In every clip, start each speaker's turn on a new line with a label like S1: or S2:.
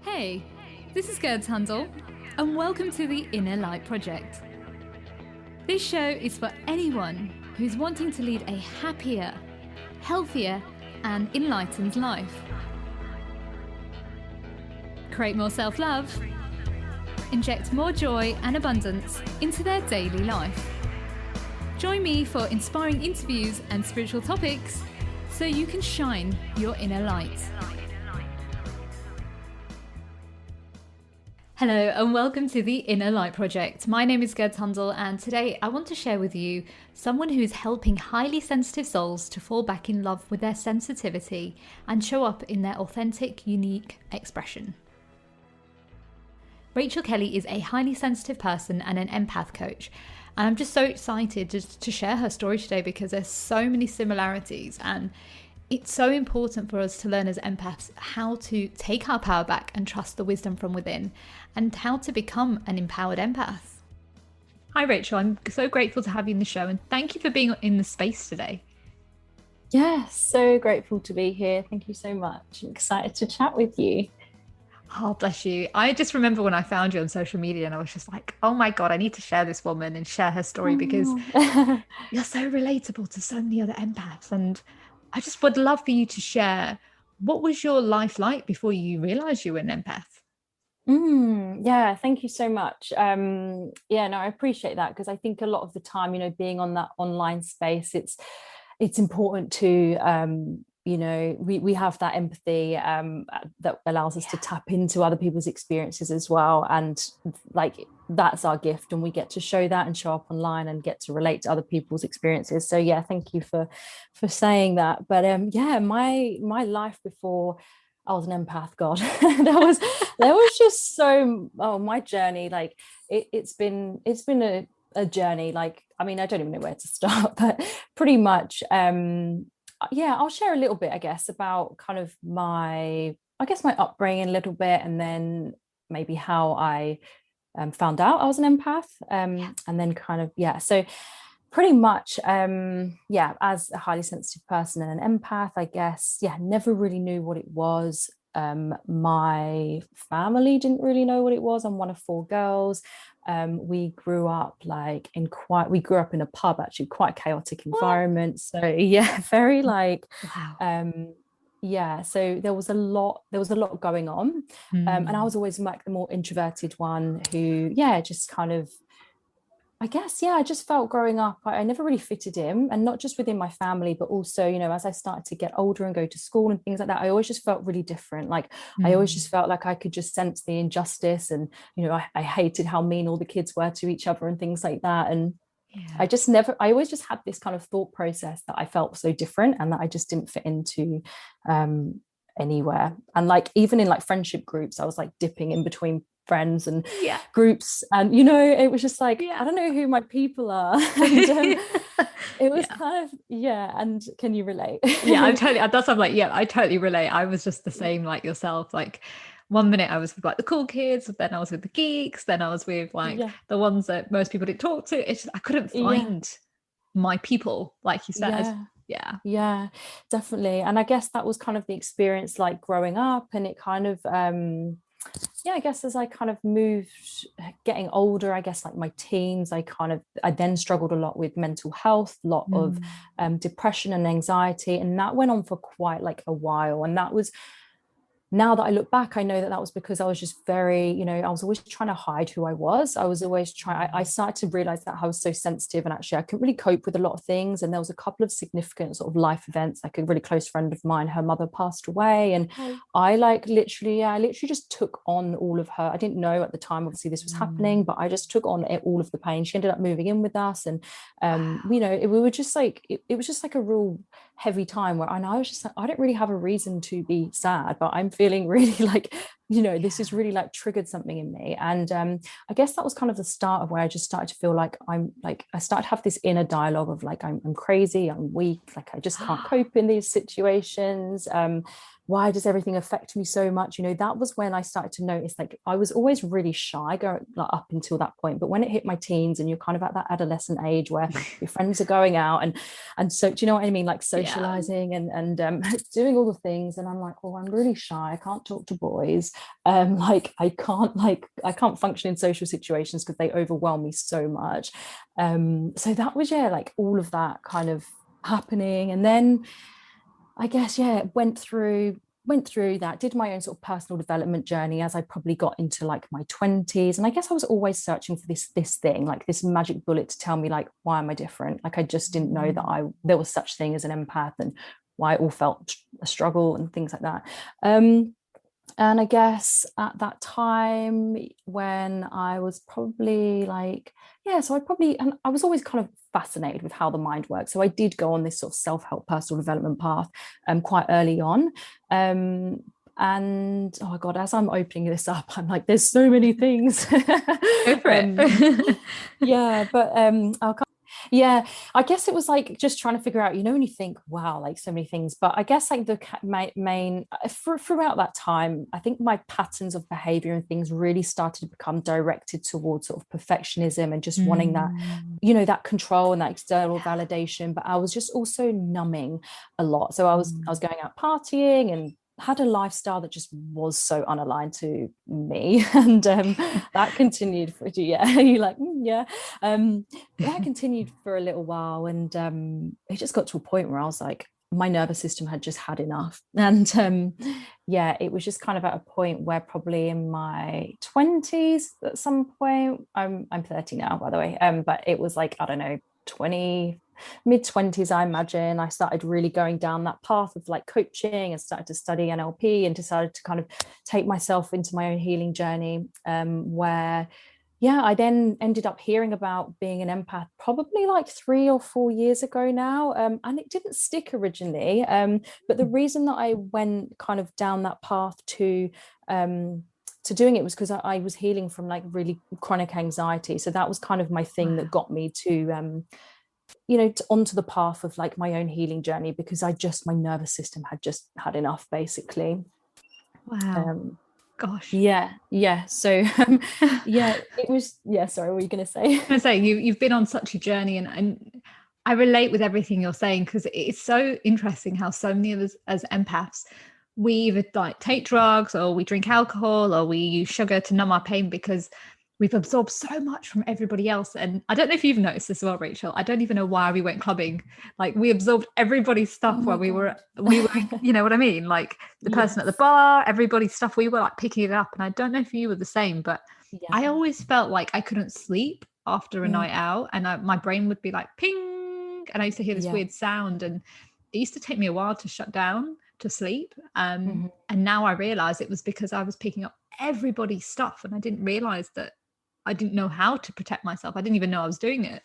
S1: Hey, this is Gerd Handel, and welcome to the Inner Light Project. This show is for anyone who's wanting to lead a happier, healthier, and enlightened life. Create more self-love, inject more joy and abundance into their daily life. Join me for inspiring interviews and spiritual topics so you can shine your inner light. Hello and welcome to the Inner Light Project. My name is Gerd Handel, and today I want to share with you someone who is helping highly sensitive souls to fall back in love with their sensitivity and show up in their authentic, unique expression. Rachael Kelly is a highly sensitive person and an empath coach, and I'm just so excited to share her story today because there's so many similarities, and it's so important for us to learn as empaths how to take our power back and trust the wisdom from within, and how to become an empowered empath. Hi Rachael, I'm so grateful to have you in the show, and thank you for being in the space today.
S2: Yes, so grateful to be here. Thank you so much. I'm excited to chat with you.
S1: Oh, bless you. I just remember when I found you on social media and I was just like, oh my God, I need to share this woman and share her story because you're so relatable to so many other empaths. And I just would love for you to share, what was your life like before you realized you were an empath?
S2: Yeah, thank you so much. No, I appreciate that because I think a lot of the time, being on that online space, it's important to we have that empathy that allows us to tap into other people's experiences as well, and like that's our gift, and we get to show that and show up online and get to relate to other people's experiences. So yeah, thank you for saying that. But my life before I was an empath, God, there was just my journey, like it's been a journey. Like, I mean, I don't even know where to start, but pretty much I'll share a little bit, I guess, about kind of my upbringing a little bit, and then maybe how I found out I was an empath, and then so pretty much as a highly sensitive person and an empath, I guess, never really knew what it was. My family didn't really know what it was. I'm one of four girls. We grew up in a pub, actually, quite a chaotic environment. So very like so there was a lot going on. And I was always like the more introverted one who just kind of, I guess, I just felt growing up, I never really fitted in, and not just within my family, but also, as I started to get older and go to school and things like that, I always just felt really different. Like I always just felt like I could just sense the injustice, and, I hated how mean all the kids were to each other and things like that. And I always just had this kind of thought process that I felt so different and that I just didn't fit into anywhere. And like, even in like friendship groups, I was like dipping in between friends and groups, and it was just like I don't know who my people are. And it was kind of and can you relate?
S1: I'm totally, that's, I'm like, I totally relate. I was just the same like yourself. Like one minute I was with like the cool kids, then I was with the geeks, then I was with like the ones that most people didn't talk to. It's just, I couldn't find my people, like you said.
S2: Yeah, definitely. And I guess that was kind of the experience, like growing up, and it kind of I guess as I kind of moved, getting older, I guess like my teens, I then struggled a lot with mental health, a lot of depression and anxiety, and that went on for quite like a while. And that was, now that I look back, I know that was because I was just very, I was always trying to hide who I was. I was always trying, I started to realize that I was so sensitive, and actually I couldn't really cope with a lot of things. And there was a couple of significant sort of life events. Like a really close friend of mine, her mother passed away, and I literally just took on all of her. I didn't know at the time, obviously, this was happening, but I just took on all of the pain. She ended up moving in with us, and we were just like, it was just like a real heavy time where, and I was just like, I don't really have a reason to be sad, but I'm feeling really like, this has really like triggered something in me. And I guess that was kind of the start of where I just started to feel like I started to have this inner dialogue of like, I'm crazy, I'm weak, like I just can't cope in these situations. why does everything affect me so much? That was when I started to notice, like, I was always really shy going, like, up until that point, but when it hit my teens and you're kind of at that adolescent age where your friends are going out and so, do you know what I mean, like
S1: Yeah.
S2: socializing and doing all the things, and I'm like, oh, I'm really shy, I can't talk to boys, like I can't function in social situations because they overwhelm me so much. So that was, yeah, like all of that kind of happening. And then I guess, yeah, went through that, did my own sort of personal development journey as I probably got into like my 20s. And I guess I was always searching for this thing, like this magic bullet to tell me, like, why am I different? Like, I just didn't know that there was such thing as an empath, and why it all felt a struggle and things like that. And I guess at that time, when I was probably like, yeah, so and I was always kind of fascinated with how the mind works. So I did go on this sort of self-help personal development path quite early on. And oh my God, as I'm opening this up, I'm like, there's so many things.
S1: Go for it.
S2: Yeah, but yeah, I guess it was like just trying to figure out, when you think, wow, like so many things. But I guess like the main throughout that time, I think my patterns of behavior and things really started to become directed towards sort of perfectionism and just wanting that, that control and that external validation. But I was just also numbing a lot. So I was going out partying and had a lifestyle that just was so unaligned to me. And that continued for, yeah, you're like, yeah. That continued for a little while, and it just got to a point where I was like, my nervous system had just had enough. And yeah, it was just kind of at a point where probably in my 20s at some point, I'm 30 now, by the way, but it was like, I don't know, 20 mid-20s, I imagine, I started really going down that path of like coaching and started to study NLP and decided to kind of take myself into my own healing journey, where yeah, I then ended up hearing about being an empath probably like 3 or 4 years ago now. And it didn't stick originally. But the reason that I went kind of down that path to doing it was because I was healing from like really chronic anxiety. So that was kind of my thing that got me to onto the path of like my own healing journey, because my nervous system had just had enough, basically.
S1: Wow. Gosh.
S2: Yeah. So yeah, it was, yeah, sorry, what were you going to say?
S1: I was going to say, you've been on such a journey, and I relate with everything you're saying, because it's so interesting how so many of us as empaths, we either like take drugs or we drink alcohol or we use sugar to numb our pain because we've absorbed so much from everybody else. And I don't know if you've noticed this as well, Rachel. I don't even know why we went clubbing. Like, we absorbed everybody's stuff while we were, you know what I mean? Like the person at the bar, everybody's stuff, we were like picking it up. And I don't know if you were the same, but I always felt like I couldn't sleep after a night out, and my brain would be like ping, and I used to hear this weird sound, and it used to take me a while to shut down to sleep. And now I realize it was because I was picking up everybody's stuff, and I didn't realize that I didn't know how to protect myself. I didn't even know I was doing it.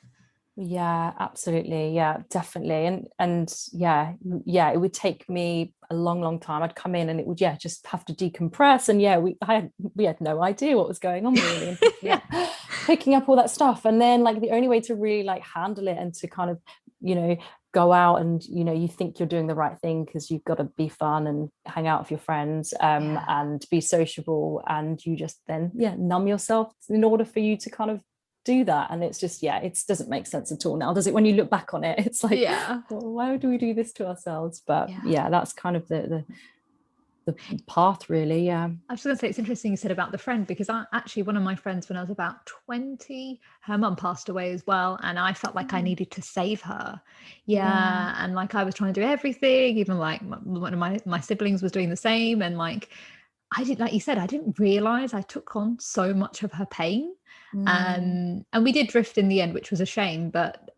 S2: Yeah, absolutely. Yeah, definitely. And yeah, it would take me a long time. I'd come in and it would, just have to decompress. And yeah, we had no idea what was going on, really, and picking up all that stuff. And then like the only way to really like handle it and to kind of, go out and, you think you're doing the right thing because you've got to be fun and hang out with your friends, and be sociable, and you just then, numb yourself in order for you to kind of do that. And it's just, it doesn't make sense at all now, does it? When you look back on it, it's like, well, why do we do this to ourselves? But that's kind of the path, really. I
S1: was going to say, it's interesting you said about the friend, because actually one of my friends, when I was about 20, her mum passed away as well, and I felt like I needed to save her. And like I was trying to do everything, even like one of my siblings was doing the same, and like I did, like you said, I didn't realize I took on so much of her pain. And we did drift in the end, which was a shame, but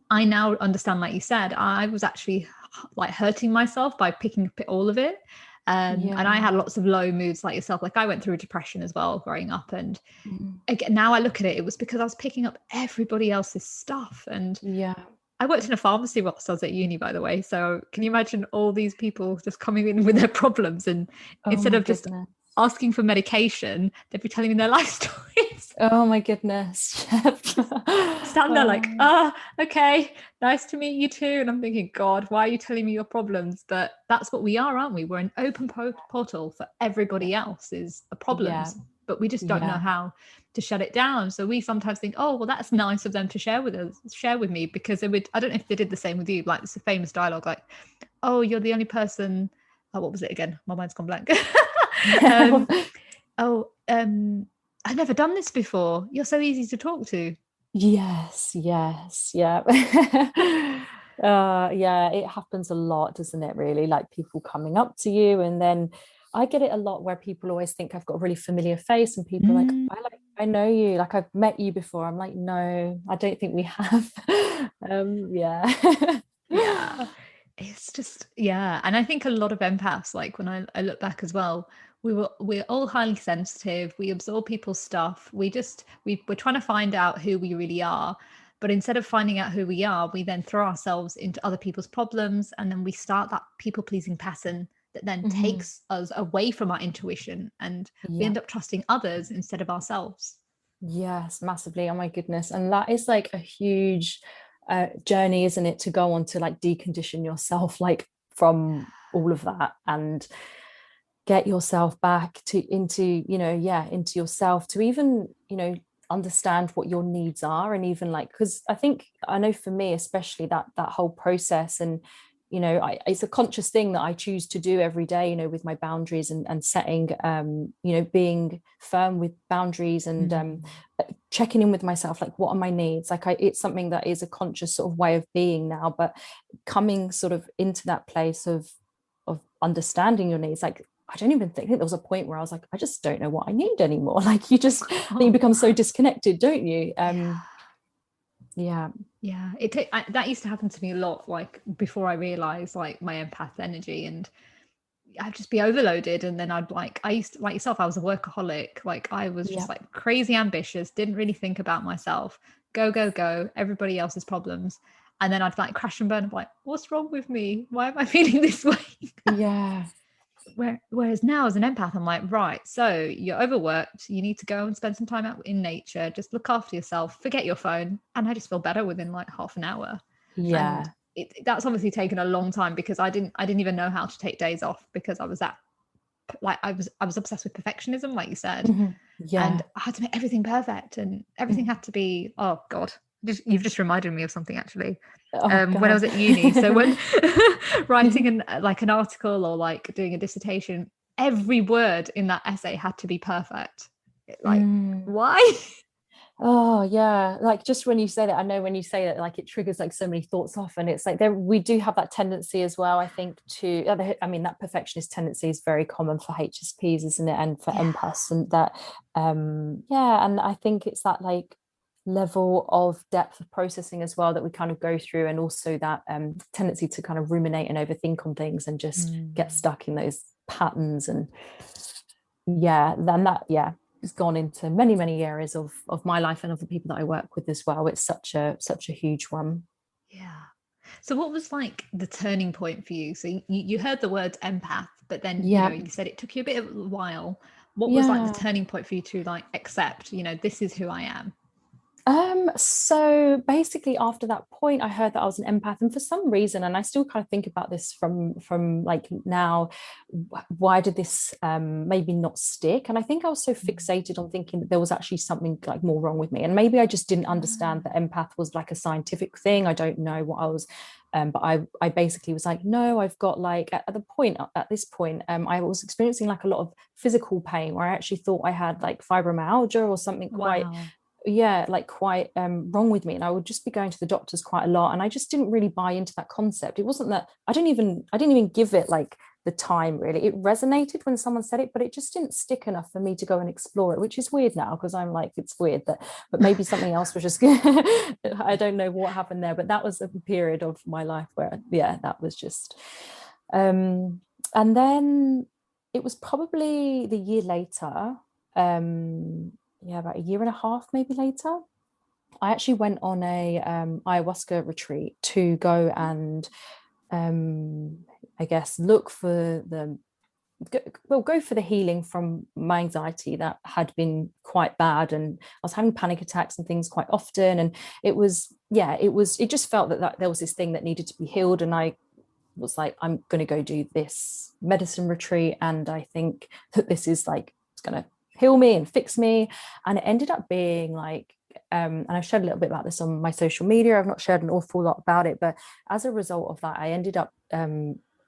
S1: I now understand, like you said, I was actually like hurting myself by picking up all of it. And I had lots of low moods like yourself. Like I went through depression as well growing up. And again, now I look at it, it was because I was picking up everybody else's stuff. And I worked in a pharmacy whilst I was at uni, by the way. So can you imagine all these people just coming in with their problems, and instead of just asking for medication, they'd be telling me their life story.
S2: Oh my goodness.
S1: Stand there like,
S2: Oh,
S1: okay, nice to meet you too. And I'm thinking, God, why are you telling me your problems? But that's what we are, aren't we? We're an open portal for everybody else's
S2: yeah,
S1: problems, but we just don't know
S2: yeah.
S1: how to shut it down. So we sometimes think, oh, well, that's nice of them to share with us, share with me, because they would, I don't know if they did the same with you. Like, it's a famous dialogue, like, oh, you're the only person. Oh, what was it again? My mind's gone blank. um, oh, I've never done this before. You're so easy to talk to.
S2: Yes, yes, yeah. Yeah, it happens a lot, doesn't it, really? Like people coming up to you, and then I get it a lot where people always think I've got a really familiar face, and people are like,
S1: Mm.
S2: I know you, like I've met you before. I'm like, no, I don't think we have. Yeah.
S1: Yeah, it's just, yeah. And I think a lot of empaths, like when I look back as well, we're all highly sensitive. We absorb people's stuff. We're trying to find out who we really are. But instead of finding out who we are, we then throw ourselves into other people's problems, and then we start that people pleasing pattern that then
S2: Mhm.
S1: takes us away from our intuition, and we
S2: Yeah.
S1: end up trusting others instead of ourselves.
S2: Yes, massively. Oh my goodness. And that is like a huge journey, isn't it, to go on to like decondition yourself, like from all of that and get yourself back to into, yeah, into yourself to even, understand what your needs are. And even like, because I know for me, especially that whole process, and it's a conscious thing that I choose to do every day, with my boundaries and setting, being firm with boundaries, and checking in with myself, like what are my needs, like it's something that is a conscious sort of way of being now, but coming sort of into that place of understanding your needs, like I don't even think there was a point where I was like, I just don't know what I need anymore. Like you
S1: Oh,
S2: become so disconnected, don't you?
S1: yeah.
S2: Yeah.
S1: Yeah, that used to happen to me a lot, like before I realized like my empath energy, and I'd just be overloaded. And then I used to, like yourself, I was a workaholic. Like I was
S2: Yeah.
S1: just like crazy ambitious, didn't really think about myself. Go, go, go, everybody else's problems. And then I'd like crash and burn. I'm like, what's wrong with me? Why am I feeling this way?
S2: Yeah.
S1: Whereas now as an empath, I'm like, right, so you're overworked. You need to go and spend some time out in nature. Just look after yourself. Forget your phone. And I just feel better within like half an hour. And
S2: Yeah.
S1: that's obviously taken a long time, because I didn't even know how to take days off, because I was obsessed with perfectionism, like you said,
S2: Mhm.
S1: and
S2: Yeah.
S1: I had to make everything perfect, and everything
S2: Mhm.
S1: had to be, oh God, you've just reminded me of something actually.
S2: Oh
S1: When I
S2: God.
S1: was at uni, so when writing an article or like doing a dissertation, every word in that essay had to be perfect. Like,
S2: Mm.
S1: why?
S2: Oh yeah, like just when you say that, I know when you say that, like it triggers like so many thoughts off, and it's like there we do have that tendency as well. I think I mean that perfectionist tendency is very common for HSPs, isn't it, and for
S1: Yeah.
S2: empaths, and that yeah, and I think it's that like level of depth of processing as well that we kind of go through, and also that tendency to kind of ruminate and overthink on things and just get
S1: Mm.
S2: stuck in those patterns. And yeah, then that, yeah, has gone into many areas of my life and of the people that I work with as well. It's such a huge one.
S1: Yeah. So what was like the turning point for you? So you heard the word empath, but then,
S2: Yeah.
S1: you said it took you a bit of a while. What was like the
S2: Yeah.
S1: turning point for you to like accept, this is who I am?
S2: So basically after that point, I heard that I was an empath, and for some reason, and I still kind of think about this from like now, why did this maybe not stick? And I think I was so fixated on thinking that there was actually something like more wrong with me, and maybe I just didn't understand that empath was like a scientific thing. I don't know what I was. But I basically was like, no, I've got like at this point, I was experiencing like a lot of physical pain where I actually thought I had like fibromyalgia or something quite,
S1: Wow.
S2: yeah, like quite wrong with me, and I would just be going to the doctors quite a lot, and I just didn't really buy into that concept. It wasn't that I didn't even give it like the time, really. It resonated when someone said it, but it just didn't stick enough for me to go and explore it, which is weird now, because I'm like, it's weird that, but maybe something else was just I don't know what happened there, but that was a period of my life where, yeah, that was just um and then it was probably the year later, yeah, about a year and a half maybe later, I actually went on a ayahuasca retreat to go and um I guess look for the go for the healing from my anxiety that had been quite bad, and I was having panic attacks and things quite often, and it just felt that there was this thing that needed to be healed, and I was like, I'm going to go do this medicine retreat, and I think that this is like, it's going to heal me and fix me. And it ended up being like, and I've shared a little bit about this on my social media. I've not shared an awful lot about it, but as a result of that, I ended up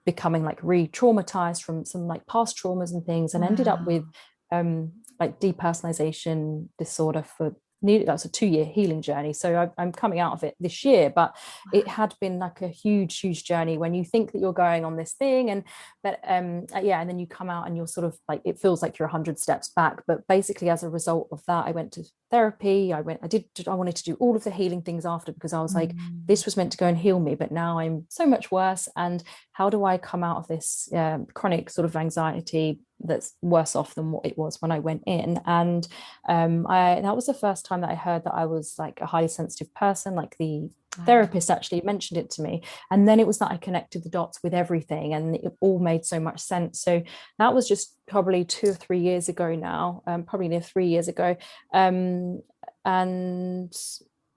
S2: becoming like re-traumatized from some like past traumas and things, and ended up with like depersonalization disorder for nearly, that's a 2-year healing journey. So I'm coming out of it this year, but it had been like a huge journey when you think that you're going on this thing, and and then you come out and you're sort of like, it feels like you're 100 steps back. But basically, as a result of that, I went to therapy. I wanted to do all of the healing things after, because I was like, this was meant to go and heal me, but now I'm so much worse, and how do I come out of this chronic sort of anxiety that's worse off than what it was when I went in? And that was the first time that I heard that I was like a highly sensitive person. Like the therapist actually mentioned it to me, and then it was that I connected the dots with everything, and it all made so much sense. So that was just probably 2 or 3 years ago now, probably near 3 years ago. And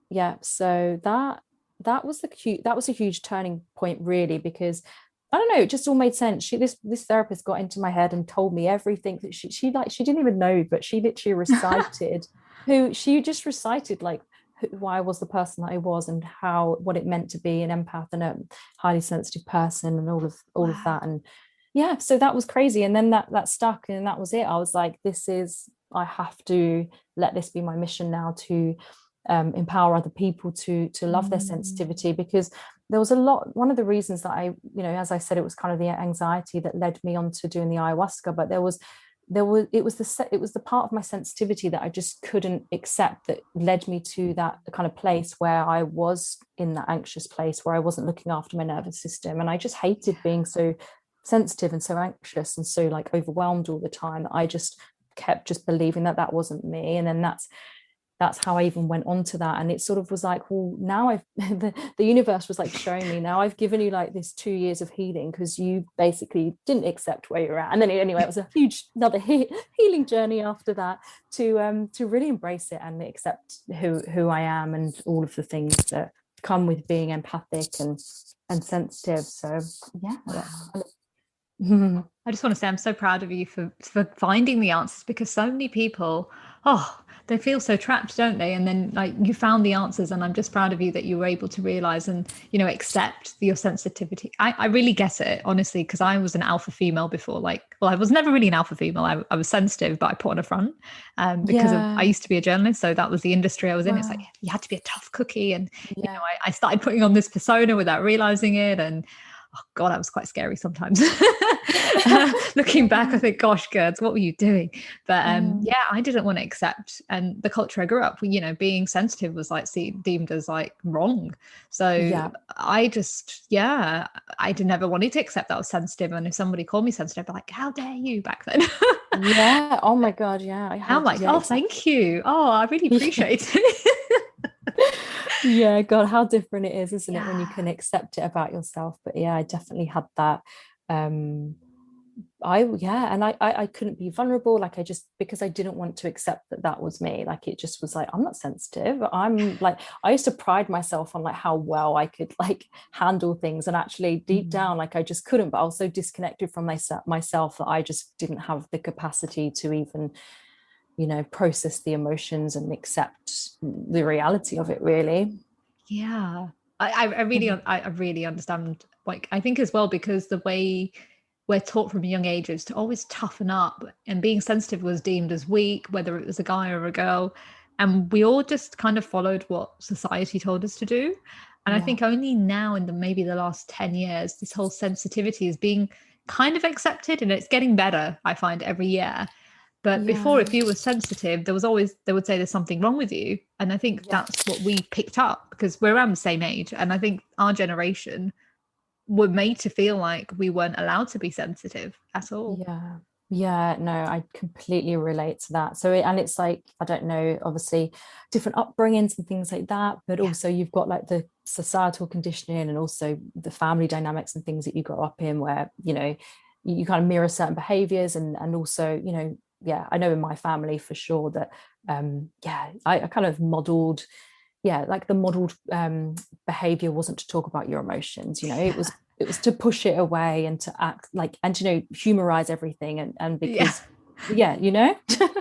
S2: yeah, so that was a huge turning point, really, because I don't know, it just all made sense. This therapist got into my head and told me everything that she didn't even know, but she literally recited she just recited like why I was the person that I was, and what it meant to be an empath and a highly sensitive person, and all of that. And yeah, so that was crazy. And then that stuck, and that was it. I was like, I have to let this be my mission now, to empower other people to love their sensitivity. Because there was one of the reasons that as I said, it was kind of the anxiety that led me on to doing the ayahuasca, but it was the part of my sensitivity that I just couldn't accept, that led me to that kind of place where I was in that anxious place, where I wasn't looking after my nervous system. And I just hated being so sensitive and so anxious and so like overwhelmed all the time, that I just kept just believing that wasn't me. And then that's how I even went on to that. And it sort of was like, well, now the universe was like showing me, now I've given you like this 2 years of healing, because you basically didn't accept where you're at. And then anyway, it was a huge another healing journey after that, to really embrace it and accept who I am, and all of the things that come with being empathic and sensitive. So yeah.
S1: Wow. I just want to say I'm so proud of you for finding the answers, because so many people, they feel so trapped, don't they? And then like you found the answers, and I'm just proud of you that you were able to realize and, accept your sensitivity. I really get it, honestly, because I was an alpha female before. I was never really an alpha female. I was sensitive, but I put on a front because I used to be a journalist. So that was the industry I was in. It's like, you had to be a tough cookie. And, I started putting on this persona without realizing it. And oh God, that was quite scary sometimes. Looking back, I think, gosh, girls, what were you doing? But I didn't want to accept. And the culture I grew up, being sensitive was like deemed as like wrong. So I just, I never wanted to accept that I was sensitive. And if somebody called me sensitive, I'd be like, how dare you back then?
S2: Yeah. Oh my God. Yeah.
S1: I'm like, oh, thank you. Oh, I really appreciate it.
S2: Yeah, God, how different it is, isn't it, when you can accept it about yourself? But yeah, I definitely had that. I couldn't be vulnerable, like, because I didn't want to accept that was me. Like, it just was like, I'm not sensitive. I'm like, I used to pride myself on like how well I could like handle things, and actually deep down, like, I just couldn't. But I was so disconnected from myself that I just didn't have the capacity to even process the emotions and accept the reality of it, really.
S1: I really understand. Like, I think as well, because the way we're taught from a young age is to always toughen up, and being sensitive was deemed as weak, whether it was a guy or a girl, and we all just kind of followed what society told us to do. And I think only now, in maybe the last 10 years, this whole sensitivity is being kind of accepted, and it's getting better, I find, every year. But before, if you were sensitive, they would say there's something wrong with you. And I think that's what we picked up, because we're around the same age. And I think our generation were made to feel like we weren't allowed to be sensitive at all.
S2: Yeah, no, I completely relate to that. So and it's like, I don't know, obviously different upbringings and things like that, but also you've got like the societal conditioning, and also the family dynamics and things that you grow up in, where you kind of mirror certain behaviors, and also, you know, yeah, I know in my family for sure that yeah, I kind of modeled, yeah, like the modeled behavior wasn't to talk about your emotions, you know, it was to push it away and to act like, and, you know, humorize everything, and
S1: Yeah.
S2: because yeah, you know.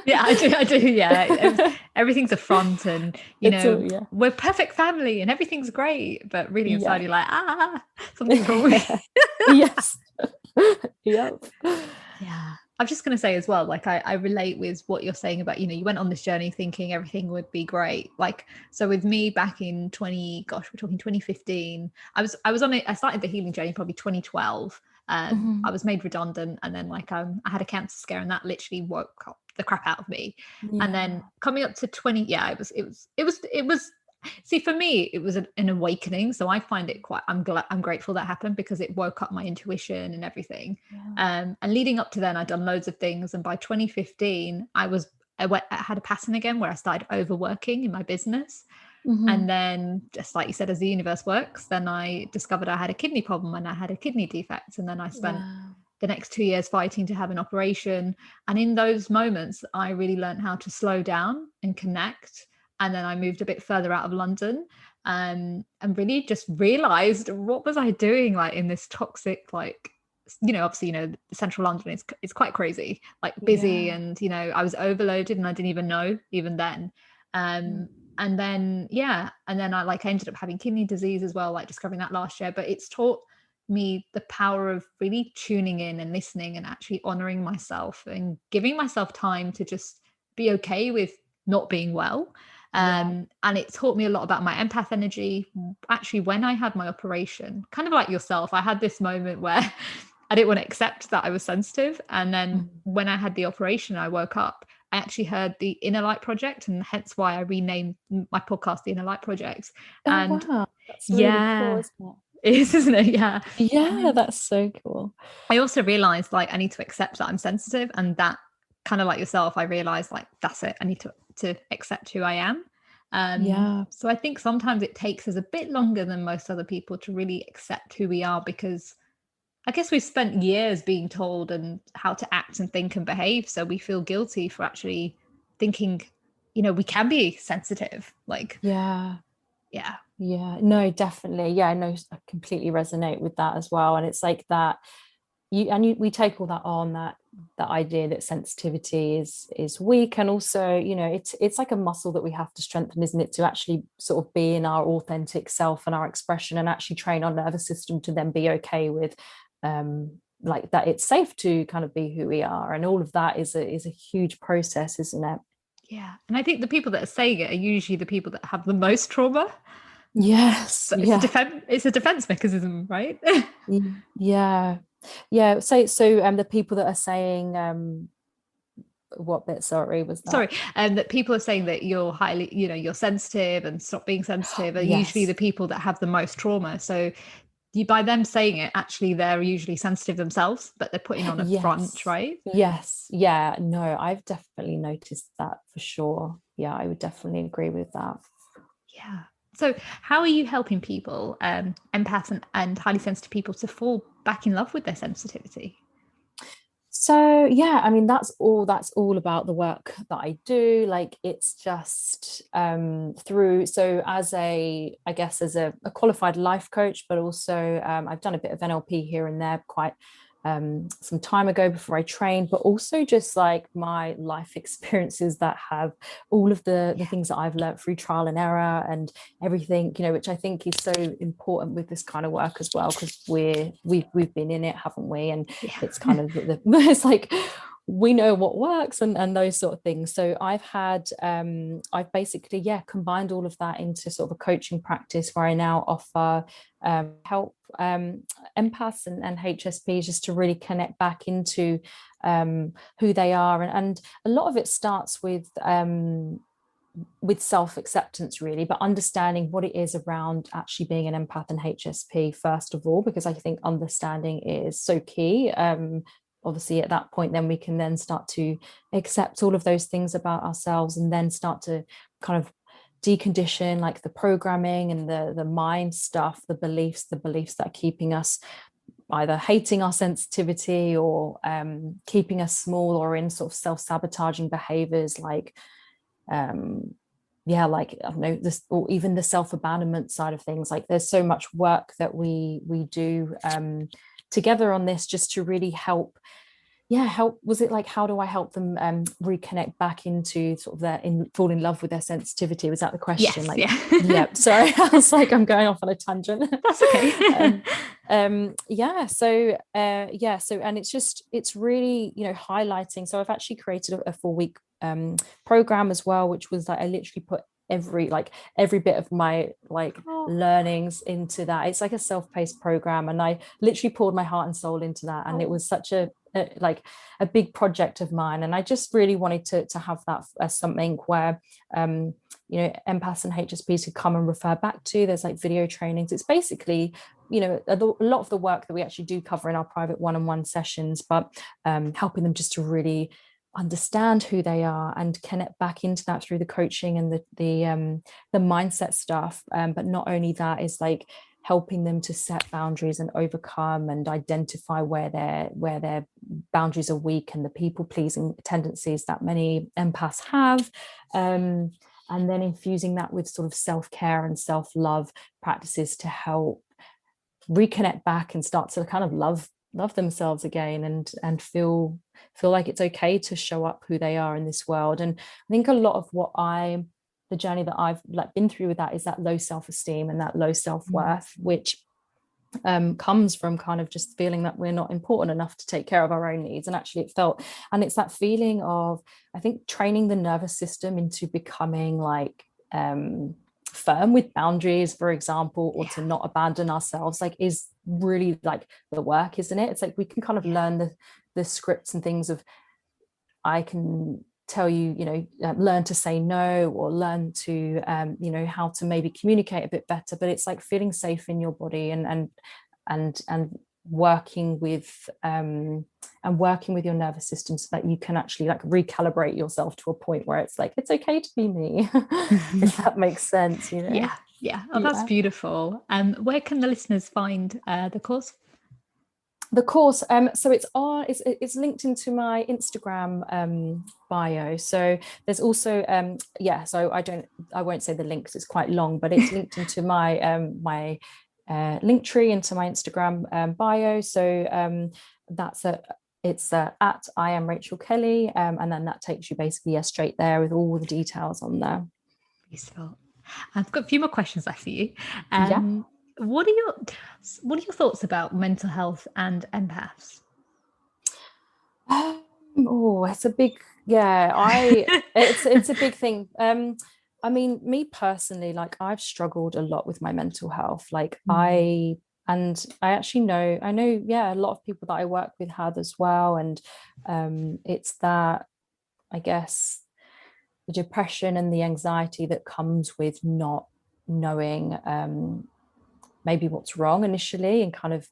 S1: Yeah, I do. Yeah. Everything's a front, and, you
S2: It's all,
S1: know,
S2: yeah.
S1: we're perfect family and everything's great. But really inside,
S2: Yeah.
S1: you're like, something's wrong with me.
S2: Yes. Yep.
S1: Yeah. I'm just going to say as well, like, I relate with what you're saying about, you know, you went on this journey thinking everything would be great. Like, so with me back in we're talking 2015, I was on it. I started the healing journey probably 2012.
S2: Mhm.
S1: I was made redundant, and then like I had a cancer scare, and that literally woke up the crap out of me. And then
S2: Yeah.
S1: coming up to 20, yeah, it was see, for me it was an awakening, so I find it quite, I'm grateful that happened, because it woke up my intuition and everything.
S2: Yeah.
S1: And leading up to then, I'd done loads of things, and by 2015 I had a pattern again where I started overworking in my business.
S2: Mhm.
S1: And then, just like you said, as the universe works, then I discovered I had a kidney problem and I had a kidney defect. And then I spent
S2: Wow.
S1: the next 2 years fighting to have an operation. And in those moments, I really learned how to slow down and connect. And then I moved a bit further out of London, and really just realized, what was I doing, like, in this toxic, like, you know, obviously, you know, central London is it's quite crazy, like busy,
S2: Yeah.
S1: and, you know, I was overloaded and I didn't even know even then.
S2: Mm.
S1: And then, yeah, and then I like ended up having kidney disease as well, like discovering that last year. But it's taught me the power of really tuning in and listening and actually honoring myself and giving myself time to just be okay with not being well.
S2: Yeah.
S1: And it taught me a lot about my empath energy. Actually, when I had my operation, kind of like yourself, I had this moment where I didn't want to accept that I was sensitive. And then
S2: Mm.
S1: when I had the operation, I woke up, I actually heard the Inner Light Project, and hence why I renamed my podcast the Inner Light Project.
S2: Oh
S1: And
S2: wow, that's really cool,
S1: yeah,
S2: isn't
S1: it is, isn't it? Yeah.
S2: it?
S1: And
S2: Yeah,
S1: then
S2: that's so cool.
S1: I also realized, like, I need to accept that I'm sensitive, and that, kind of like yourself, I realized, like, that's it. I need to accept who I am.
S2: Yeah.
S1: So I think sometimes it takes us a bit longer than most other people to really accept who we are, because I guess we've spent years being told and how to act and think and behave. So we feel guilty for actually thinking, you know, we can be sensitive. Like,
S2: Yeah.
S1: yeah,
S2: Yeah. No, definitely. Yeah, no, I completely resonate with that as well. And it's like that we take all that on, that idea that sensitivity is weak, and also, you know, it's like a muscle that we have to strengthen, isn't it, to actually sort of be in our authentic self and our expression, and actually train our nervous system to then be okay with like that it's safe to kind of be who we are, and all of that is a huge process, isn't it?
S1: yeah. And I think the people that are saying it are usually the people that have the most trauma.
S2: Yes.
S1: So
S2: Yeah.
S1: it's a defense mechanism, right?
S2: Yeah. Yeah. So the people that are saying what bit, sorry, was that?
S1: Sorry. And that people are saying that you're highly, you know, you're sensitive and stop being sensitive, are usually the
S2: Yes.
S1: people that have the most trauma. So you, by them saying it, actually they're usually sensitive themselves, but they're putting on a front,
S2: Yes.
S1: right?
S2: Yes. Yeah. No, I've definitely noticed that for sure. Yeah, I would definitely agree with that.
S1: Yeah. So how are you helping people, empaths and highly sensitive people, to fall back in love with their sensitivity?
S2: So yeah, I mean, that's all about the work that I do. Like, it's just through, so as I guess as a qualified life coach, but also I've done a bit of NLP here and there, quite some time ago before I trained, but also just like my life experiences that have all of the
S1: Yeah.
S2: things that I've learned through trial and error and everything, you know, which I think is so important with this kind of work as well, because we've been in it, haven't we? And
S1: Yeah.
S2: it's kind of it's like we know what works, and those sort of things. So I've basically, yeah, combined all of that into sort of a coaching practice where I now offer help empaths and HSPs just to really connect back into who they are, and a lot of it starts with self-acceptance, really, but understanding what it is around actually being an empath and HSP first of all, because I think understanding is so key. Obviously at that point then we can then start to accept all of those things about ourselves, and then start to kind of decondition like the programming and the mind stuff, the beliefs that are keeping us either hating our sensitivity or keeping us small, or in sort of self-sabotaging behaviors like like I don't know, this, or even the self-abandonment side of things. Like there's so much work that we do together on this, just to really help. Was it like, how do I help them reconnect back into sort of fall in love with their sensitivity? Was that the question?
S1: Yes, yeah.
S2: Yeah, sorry. I was like, I'm going off on a tangent.
S1: That's okay.
S2: And it's really, highlighting. So I've actually created a 4-week program as well, which was like, I literally put every bit of my learnings into that. It's like a self-paced program, and I literally poured my heart and soul into that, and it was such a big project of mine, and I just really wanted to have that as something where empaths and HSPs could come and refer back to. There's like video trainings. It's basically a lot of the work that we actually do cover in our private one-on-one sessions, but helping them just to really understand who they are and connect back into that through the coaching and the mindset stuff. But not only that, is like helping them to set boundaries and overcome and identify where their boundaries are weak and the people pleasing tendencies that many empaths have. And then infusing that with sort of self-care and self-love practices to help reconnect back and start to kind of love themselves again, and feel like it's okay to show up who they are in this world. And I think a lot of the journey that I've been through with that is that low self-esteem and that low self-worth, which comes from kind of just feeling that we're not important enough to take care of our own needs. And actually it's that feeling of, I think, training the nervous system into becoming like firm with boundaries, for example, or to not abandon ourselves, is really the work, isn't it? It's like we can kind of learn the scripts and things of, I can tell you, learn to say no, or learn to how to maybe communicate a bit better, but it's like feeling safe in your body and working with your nervous system, so that you can actually recalibrate yourself to a point where it's like, it's okay to be me. If that makes sense.
S1: That's beautiful. Where can the listeners find the course?
S2: The course, so it's linked into my Instagram bio. So there's also so I won't say the link because it's quite long, but it's linked into my my link tree into my Instagram bio. So that's at I am Rachael Kelly, and then that takes you basically straight there with all the details on there.
S1: Useful. I've got a few more questions left for you. What are your thoughts about mental health and empaths?
S2: It's a big it's a big thing. I mean, me personally, I've struggled a lot with my mental health. I actually know a lot of people that I work with have as well. And it's that, I guess, the depression and the anxiety that comes with not knowing maybe what's wrong initially, and kind of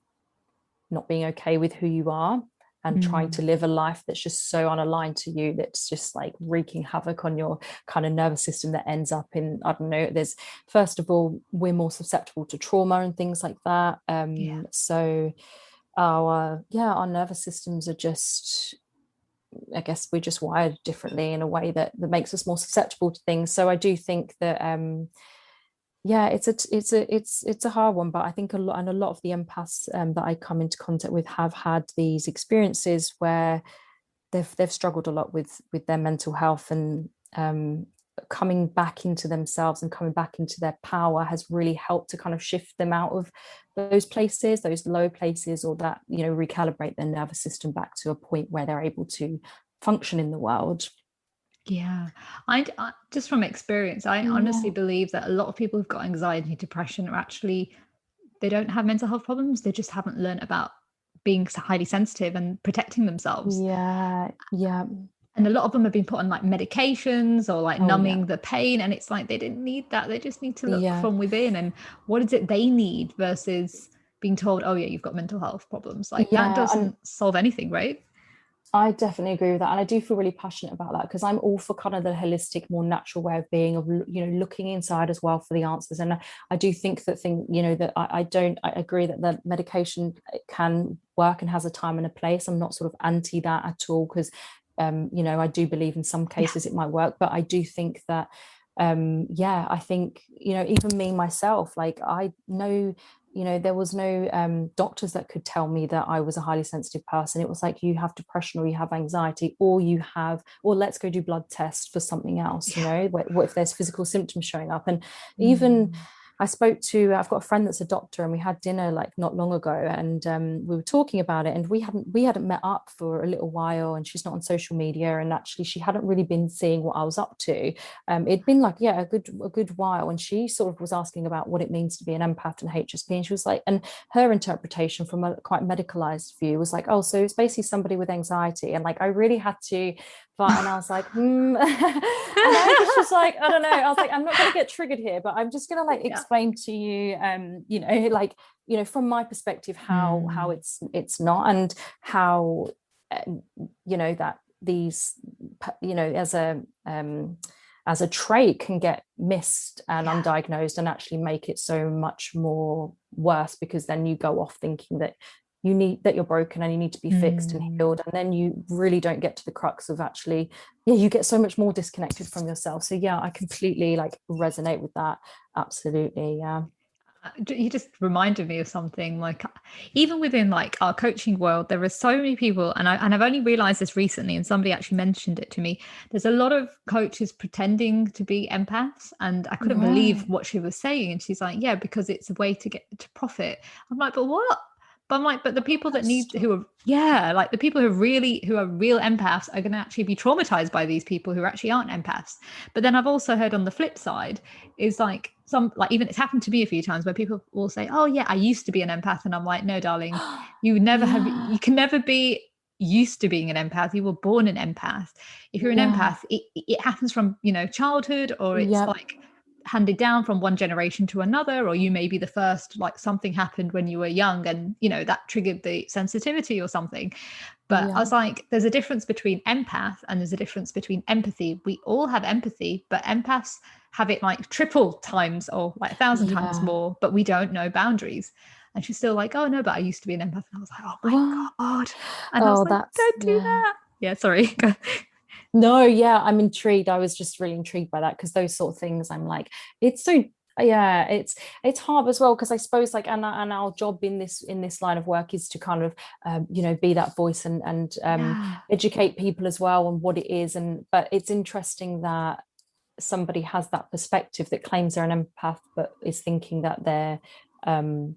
S2: not being okay with who you are, and trying to live a life that's just so unaligned to you, that's just wreaking havoc on your kind of nervous system, that ends up in, I don't know, there's, first of all, we're more susceptible to trauma and things like that. So our nervous systems are just, I guess we're just wired differently in a way that makes us more susceptible to things. So I do think that it's a hard one, but I think a lot of the empaths that I come into contact with have had these experiences where they've struggled a lot with their mental health, and coming back into themselves and coming back into their power has really helped to kind of shift them out of those places, those low places, or that, recalibrate their nervous system back to a point where they're able to function in the world.
S1: Yeah, I just from experience, I honestly believe that a lot of people who've got anxiety, depression are actually, they don't have mental health problems. They just haven't learned about being highly sensitive and protecting themselves.
S2: Yeah.
S1: And a lot of them have been put on medications or numbing the pain. And it's like, they didn't need that. They just need to look from within. And what is it they need versus being told, oh yeah, you've got mental health problems. That doesn't solve anything, right?
S2: I definitely agree with that. And I do feel really passionate about that because I'm all for kind of the holistic, more natural way of being, of, you know, looking inside as well for the answers. And I do think that you know, that I agree that the medication can work and has a time and a place. I'm not sort of anti that at all because, you know, I do believe in some
S1: Yeah.
S2: cases it might work, but I do think that, yeah, I think, you know, even me myself, like I know, you know, there was no doctors that could tell me that I was a highly sensitive person. It was like, you have depression or you have anxiety or you have, or let's go do blood tests for something else, you
S1: Yeah.
S2: know, what if there's physical symptoms showing up. And even
S1: Mm.
S2: I've got a friend that's a doctor and we had dinner like not long ago and we were talking about it and we hadn't met up for a little while and she's not on social media and actually she hadn't really been seeing what I was up to. It'd been like, yeah, a good while, and she sort of was asking about what it means to be an empath and HSP, and she was like, and her interpretation from a quite medicalized view was like, oh, so it's basically somebody with anxiety, and like I really had to fight, and I was like, and I just was like, I don't know, I was like, I'm not going to get triggered here, but I'm just going to like
S1: Yeah.
S2: explain to you, you know, like, you know, from my perspective, how
S1: Mm.
S2: it's not, and how, you know, that these, you know, as a trait can get missed and
S1: Yeah.
S2: undiagnosed and actually make it so much more worse, because then you go off thinking that you're broken and you need to be fixed and
S1: Mm.
S2: healed, and then you really don't get to the crux of actually, yeah, you get so much more disconnected from yourself. So yeah, I completely like resonate with that. Absolutely. Yeah.
S1: You just reminded me of something, like even within like our coaching world there are so many people, and I've only realized this recently and somebody actually mentioned it to me. There's a lot of coaches pretending to be empaths, and I couldn't believe
S2: Right.
S1: what she was saying, and she's like, yeah, because it's a way to get to profit. I'm like, but what? But I'm like, but the people that need, who are, yeah, like the people who are real empaths are going to actually be traumatized by these people who actually aren't empaths. But then I've also heard on the flip side is like some, like even it's happened to me a few times where people will say, oh yeah, I used to be an empath. And I'm like, no, darling,
S2: Yeah.
S1: you can never be used to being an empath. You were born an empath. If you're an
S2: Yeah.
S1: empath, it happens from, you know, childhood, or it's
S2: Yep.
S1: like handed down from one generation to another, or you may be the first, like something happened when you were young and, you know, that triggered the sensitivity or something. But I
S2: Yeah.
S1: was like, there's a difference between empath and there's a difference between empathy. We all have empathy, but empaths have it like triple times or like 1,000 times
S2: Yeah.
S1: more, but we don't know boundaries. And she's still like, oh no, but I used to be an empath. And I was like, oh my
S2: What?
S1: God. And I was
S2: Oh,
S1: like,
S2: that's,
S1: don't do
S2: yeah.
S1: that. Yeah, sorry.
S2: No, yeah, I'm intrigued. I was just really intrigued by that because those sort of things, I'm like, it's so, yeah, it's hard as well because I suppose like, and our job in this line of work is to kind of, you know, be that voice and
S1: Yeah.
S2: educate people as well on what it is. And but it's interesting that somebody has that perspective that claims they're an empath but is thinking um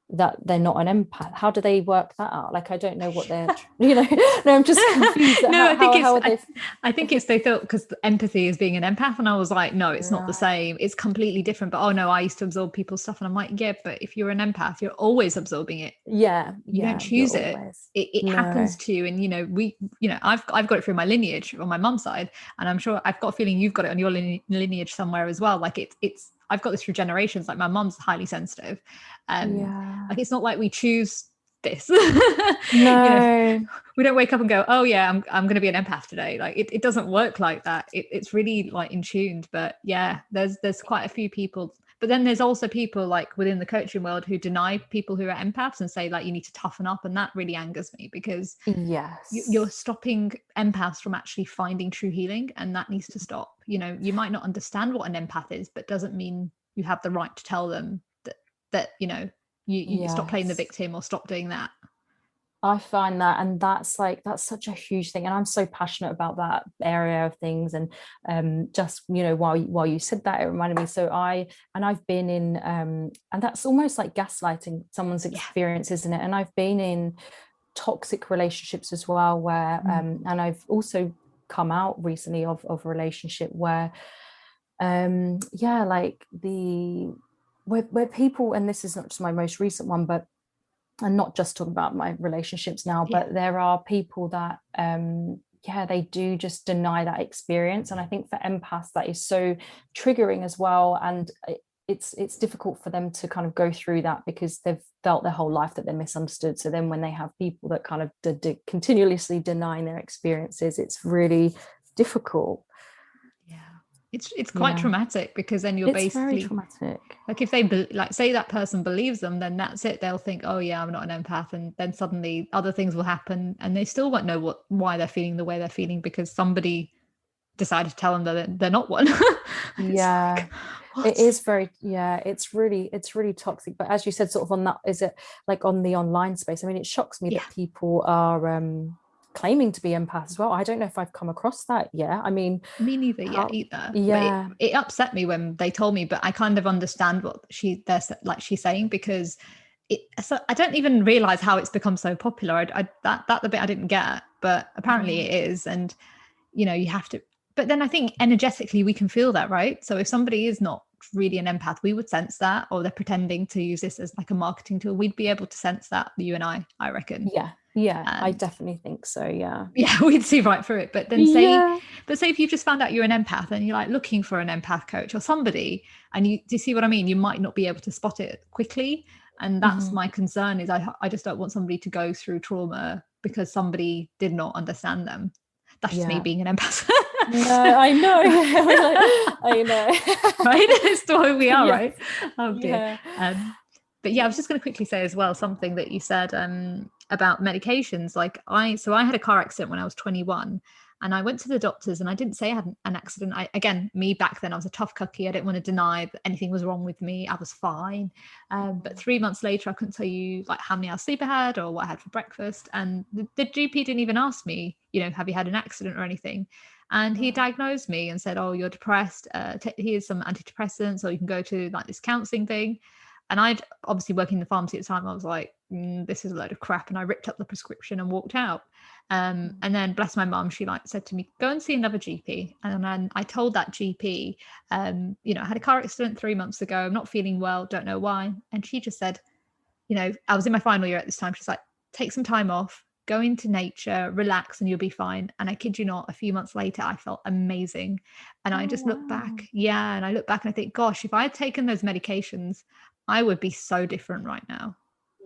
S2: that they're not an empath. How do they work that out? Like, I don't know what they're, you know, no, I'm just confused at
S1: No,
S2: how
S1: I think
S2: how
S1: it's
S2: are they.
S1: I think it's they thought because empathy is being an empath, and I was like, no, it's not the
S2: Right.
S1: same. It's completely different. But oh no, I used to absorb people's stuff, and I'm like, yeah, but if you're an empath, you're always absorbing it.
S2: Yeah,
S1: You don't
S2: yeah, you're
S1: choose it.
S2: always.
S1: It happens
S2: No.
S1: to you, and you know I've got it through my lineage on my mum's side, and I'm sure I've got a feeling you've got it on your lineage somewhere as well. Like it's I've got this through generations. Like my mum's highly sensitive,
S2: Yeah.
S1: like it's not like we choose this. You know,
S2: No.
S1: we don't wake up and go, oh yeah, I'm going to be an empath today. Like it doesn't work like that. It's really like in tuned. But yeah, there's quite a few people. But then there's also people like within the coaching world who deny people who are empaths and say like you need to toughen up, and that really angers me because you're
S2: Yes.
S1: stopping empaths from actually finding true healing, and that needs to stop. You know, you might not understand what an empath is, but doesn't mean you have the right to tell them that you know you stop playing the
S2: Yes.
S1: victim or stop doing that.
S2: I find that, and that's such a huge thing, and I'm so passionate about that area of things. And just, you know, while you said that, it reminded me. So I've been in, and that's almost like gaslighting someone's
S1: Yeah.
S2: experience, isn't it? And I've been in toxic relationships as well, where
S1: Mm.
S2: and I've also come out recently of a relationship where, yeah, like where people, and this is not just my most recent one, but and not just talking about my relationships now,
S1: Yeah.
S2: but there are people that yeah, they do just deny that experience. And I think for empaths that is so triggering as well. And it's difficult for them to kind of go through that because they've felt their whole life that they're misunderstood. So then when they have people that kind of continuously denying their experiences, it's really difficult.
S1: Yeah, it's quite
S2: Yeah,
S1: traumatic, because then you're
S2: it's very
S1: basically
S2: traumatic.
S1: like, if they like say that person believes them, then that's it. They'll think, oh yeah, I'm not an empath, and then suddenly other things will happen, and they still won't know why they're feeling the way they're feeling, because somebody decided to tell them that they're not one. It's
S2: Yeah,
S1: like,
S2: it
S1: what?
S2: is very, yeah, it's really toxic. But as you said, sort of on that, is it like on the online space? I mean, it shocks me
S1: Yeah,
S2: that people are claiming to be empaths as well. I don't know if I've come across that yet. I mean,
S1: me neither yet
S2: how,
S1: either. But
S2: yeah,
S1: it upset me when they told me, but I kind of understand what she's saying, because so I don't even realize how it's become so popular. That the bit I didn't get, but apparently
S2: yeah,
S1: it is. And you have to, but then I think energetically we can feel that, right? So if somebody is not really an empath, we would sense that, or they're pretending to use this as like a marketing tool. We'd be able to sense that, you and I reckon.
S2: yeah, yeah, I
S1: And
S2: definitely think so. Yeah.
S1: yeah, we'd see right through it. But then
S2: Yeah.
S1: say if you just found out you're an empath and you're like looking for an empath coach or somebody, and do you see what I mean? You might not be able to spot it quickly. And that's
S2: Mhm.
S1: my concern, is I just don't want somebody to go through trauma because somebody did not understand them. That's just me
S2: Yeah.
S1: being an empath.
S2: No, I know. Yeah, we're like, I
S1: Right?
S2: know.
S1: It's the way we are,
S2: Yeah.
S1: right? Oh dear.
S2: Yeah.
S1: But yeah, I was just going to quickly say as well something that you said about medications. Like I had a car accident when I was 21, and I went to the doctors, and I didn't say I had an accident. Again, me back then, I was a tough cookie. I didn't want to deny that anything was wrong with me. I was fine. But 3 months later, I couldn't tell you like how many hours sleep I had or what I had for breakfast. And the GP didn't even ask me, have you had an accident or anything? And he
S2: Wow.
S1: diagnosed me and said, oh, you're depressed. Here's some antidepressants, or you can go to like this counseling thing. And I'd obviously working in the pharmacy at the time. I was like, this is a load of crap. And I ripped up the prescription and walked out. And then bless my mum, she like said to me, go and see another GP. And then I told that GP, I had a car accident 3 months ago. I'm not feeling well. Don't know why. And she just said, I was in my final year at this time. She's like, take some time off, go into nature, relax, and you'll be fine. And I kid you not, a few months later, I felt amazing. And I
S2: Oh,
S1: just look
S2: wow.
S1: back. Yeah. And I look back and I think, gosh, if I had taken those medications, I would be so different right now.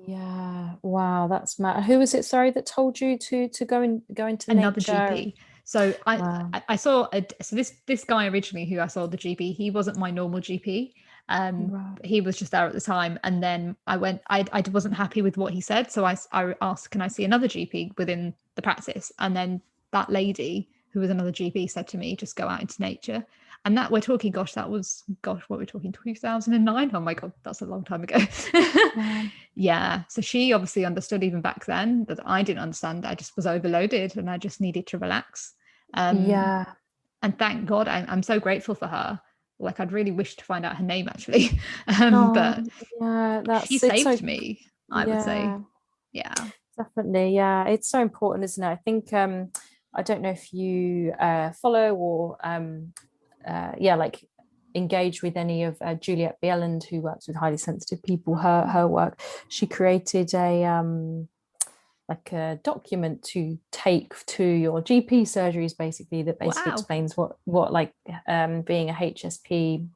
S2: Yeah. Wow, that's mad. Who was it, sorry, that told you to go into
S1: Another
S2: nature?
S1: GP. So I
S2: Wow.
S1: I saw so this guy originally who I saw the GP, he wasn't my normal GP.
S2: Right.
S1: He was just there at the time, and then I wasn't happy with what he said, so I asked, can I see another GP within the practice? And then that lady who was another GP said to me, just go out into nature. And that we're talking, what we're talking, 2009. Oh my god, that's a long time ago.
S2: Wow.
S1: Yeah, so she obviously understood even back then that I didn't understand. I just was overloaded and I just needed to relax. um
S2: Yeah.
S1: and thank god, I'm so grateful for her. Like, I'd really wish to find out her name actually.
S2: Oh,
S1: But
S2: yeah,
S1: she
S2: that's it's so
S1: saved me, I would say.
S2: yeah,
S1: Yeah.
S2: definitely. Yeah, it's so important, isn't it? I think I don't know if you follow or yeah, like engage with any of Juliet Bieland, who works with highly sensitive people. Her work. She created a like a document to take to your GP surgeries, basically, that basically
S1: Wow.
S2: explains what like being a HSP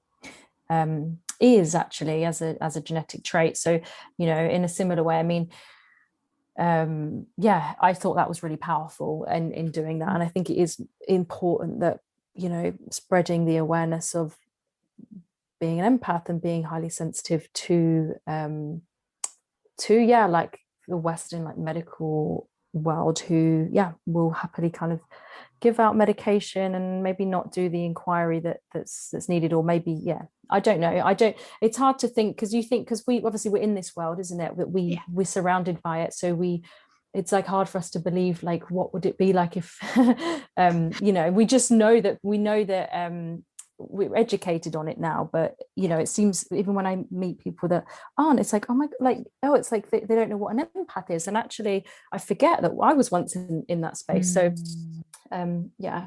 S2: is actually as a genetic trait. So, in a similar way, I mean, yeah, I thought that was really powerful in doing that. And I think it is important that, spreading the awareness of being an empath and being highly sensitive to yeah, like the Western like medical world, who will happily kind of give out medication and maybe not do the inquiry that's needed, or maybe I don't know, it's hard to think, because we obviously, we're in this world, isn't it, that
S1: Yeah.
S2: we're surrounded by it, so it's like hard for us to believe, like, what would it be like if we just know that we're educated on it now, but it seems, even when I meet people that aren't, it's like, oh my, like, oh, it's like they don't know what an empath is, and actually I forget that I was once in that space. So yeah,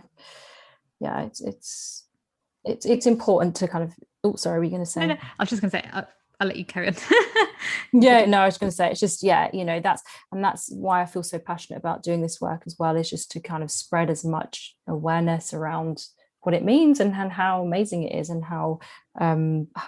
S2: it's important to kind of, oh, sorry, were you going to
S1: No,
S2: say?
S1: I was just gonna say, I'll let you carry on. You could
S2: Yeah,
S1: do.
S2: no, I was going to say, it's just, that's why I feel so passionate about doing this work as well, is just to kind of spread as much awareness around what it means, and how amazing it is, and how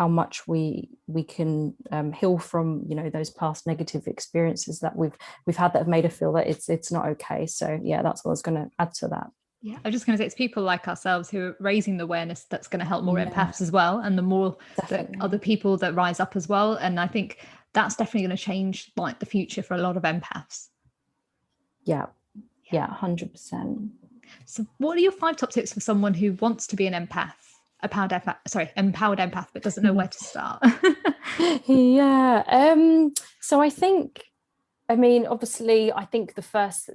S2: much we can heal from, you know, those past negative experiences that we've had that have made us feel that it's not okay. So yeah, that's what I was going to add to that.
S1: Yeah, I'm just going to say it's people like ourselves who are raising the awareness that's going to help more
S2: Yeah,
S1: empaths as well, and the more that
S2: definitely.
S1: other people that rise up as well. And I think that's definitely going to change like the future for a lot of empaths.
S2: Yeah, yeah, 100%.
S1: So, what are your 5 top tips for someone who wants to be an empath, empowered empath, but doesn't know where to start?
S2: Yeah. So I think, I mean, obviously, I think the first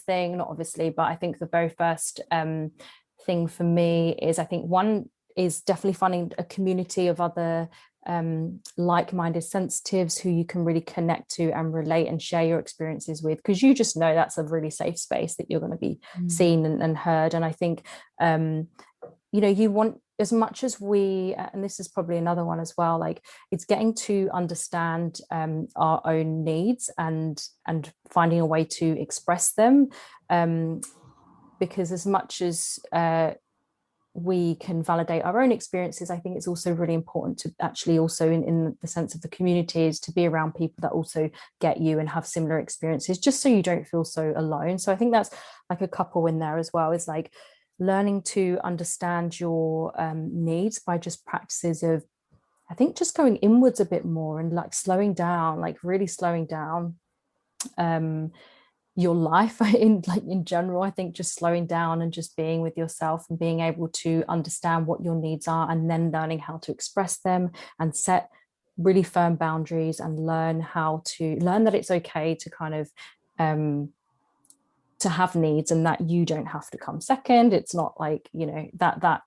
S2: thing, not obviously, but I think the very first thing for me is, I think one is definitely finding a community of other like-minded sensitives who you can really connect to and relate and share your experiences with, because you just know that's a really safe space that you're going to be seen and heard. And I think you know, you want, as much as we, and this is probably another one as well, like it's getting to understand our own needs and finding a way to express them, because as much as we can validate our own experiences, I think it's also really important to actually also in the sense of the communities, to be around people that also get you and have similar experiences, just so you don't feel so alone. So I think that's like a couple in there as well, is like learning to understand your needs by just practices of, I think, just going inwards a bit more and like slowing down, like really slowing down your life in general. I think just slowing down and just being with yourself and being able to understand what your needs are, and then learning how to express them and set really firm boundaries, and learn that it's okay to kind of to have needs, and that you don't have to come second. It's not like, you know, that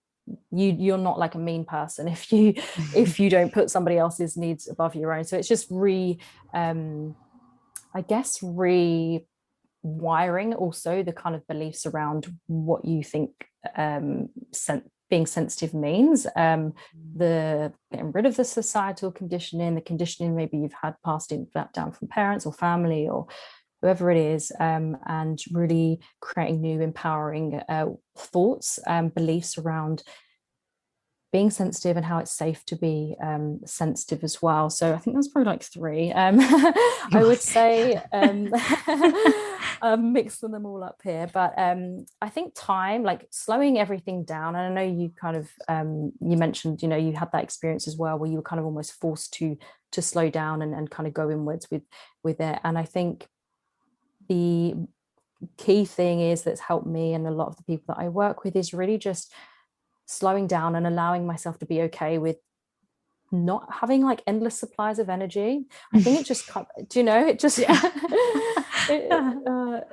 S2: you're not like a mean person if you don't put somebody else's needs above your own. So it's just I guess rewiring also the kind of beliefs around what you think being sensitive means, the getting rid of the societal conditioning, the conditioning maybe you've had passed down from parents or family or whoever it is, and really creating new empowering thoughts and beliefs around being sensitive and how it's safe to be sensitive as well. So I think that's probably like 3. I would say I'm mixing them all up here, but I think time, like slowing everything down. And I know you kind of you mentioned, you know, you had that experience as well where you were kind of almost forced to slow down and kind of go inwards with it. And I think the key thing is that's helped me and a lot of the people that I work with is really just slowing down and allowing myself to be okay with not having like endless supplies of energy. I think it just do you know, it just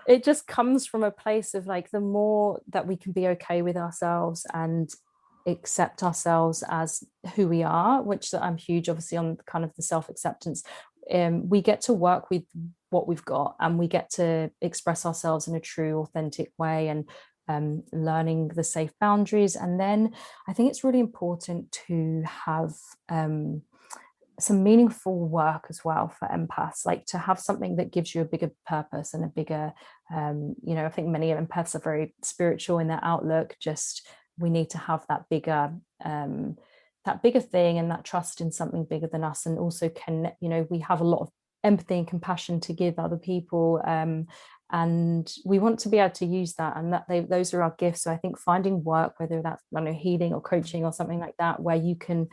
S2: it just comes from a place of like, the more that we can be okay with ourselves and accept ourselves as who we are, which I'm huge obviously on kind of the self-acceptance, we get to work with what we've got, and we get to express ourselves in a true authentic way, and learning the safe boundaries. And then I think it's really important to have some meaningful work as well for empaths, like to have something that gives you a bigger purpose and a bigger you know, I think many empaths are very spiritual in their outlook. Just we need to have that bigger thing and that trust in something bigger than us, and also can, you know, we have a lot of empathy and compassion to give other people, and we want to be able to use that, and those are our gifts. So I think finding work, whether that's, I don't know, healing or coaching or something like that, where you can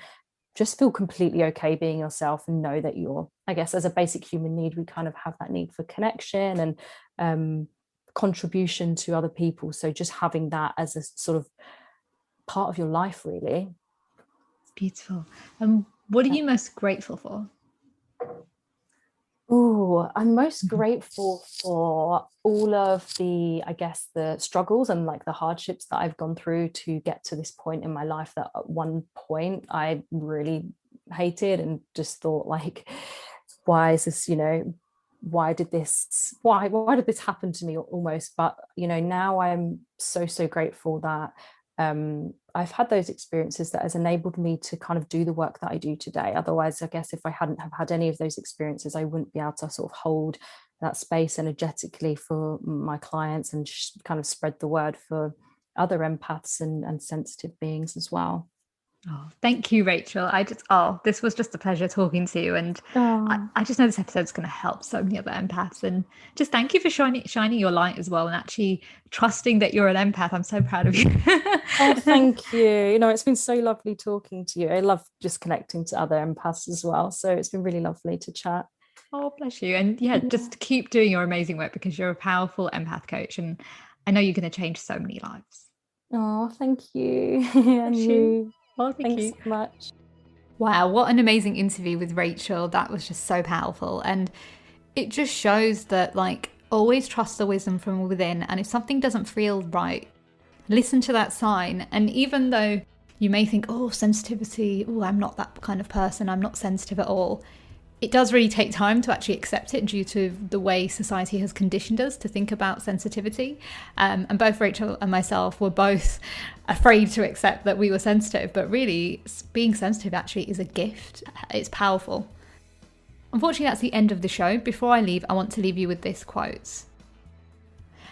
S2: just feel completely okay being yourself and know that you're, I guess as a basic human need, we kind of have that need for connection and contribution to other people. So just having that as a sort of part of your life, really.
S1: Beautiful. What are you most grateful for?
S2: Oh, I'm most grateful for all of the, I guess, the struggles and like the hardships that I've gone through to get to this point in my life, that at one point I really hated and just thought like, why is this, you know, why did this happen to me almost? But you know, now I'm so grateful that I've had those experiences that has enabled me to kind of do the work that I do today. Otherwise, I guess if I hadn't have had any of those experiences, I wouldn't be able to sort of hold that space energetically for my clients and kind of spread the word for other empaths and sensitive beings as well.
S1: Oh, thank you, Rachel. This was just a pleasure talking to you. And
S2: Oh.
S1: I just know this episode's going to help so many other empaths. And just thank you for shining your light as well and actually trusting that you're an empath. I'm so proud of you.
S2: Oh, thank you. It's been so lovely talking to you. I love just connecting to other empaths as well. So it's been really lovely to chat.
S1: Oh, bless you. And yeah, just keep doing your amazing work because you're a powerful empath coach. And I know you're going to change so many lives.
S2: Oh, thank you. And you.
S1: Oh, thank
S2: Thanks
S1: you
S2: so much.
S1: Wow, what an amazing interview with Rachel. That was just so powerful. And it just shows that, always trust the wisdom from within. And if something doesn't feel right, listen to that sign. And even though you may think, oh, sensitivity, oh, I'm not that kind of person, I'm not sensitive at all, it does really take time to actually accept it due to the way society has conditioned us to think about sensitivity. And both Rachel and myself were both afraid to accept that we were sensitive, but really being sensitive actually is a gift. It's powerful. Unfortunately, that's the end of the show. Before I leave, I want to leave you with this quote.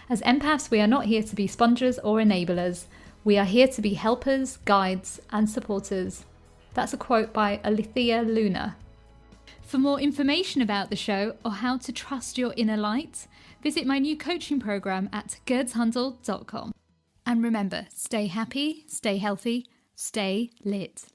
S1: As empaths, we are not here to be sponges or enablers. We are here to be helpers, guides, and supporters. That's a quote by Alethea Luna. For more information about the show or how to trust your inner light, visit my new coaching program at gerdzhandel.com. And remember, stay happy, stay healthy, stay lit.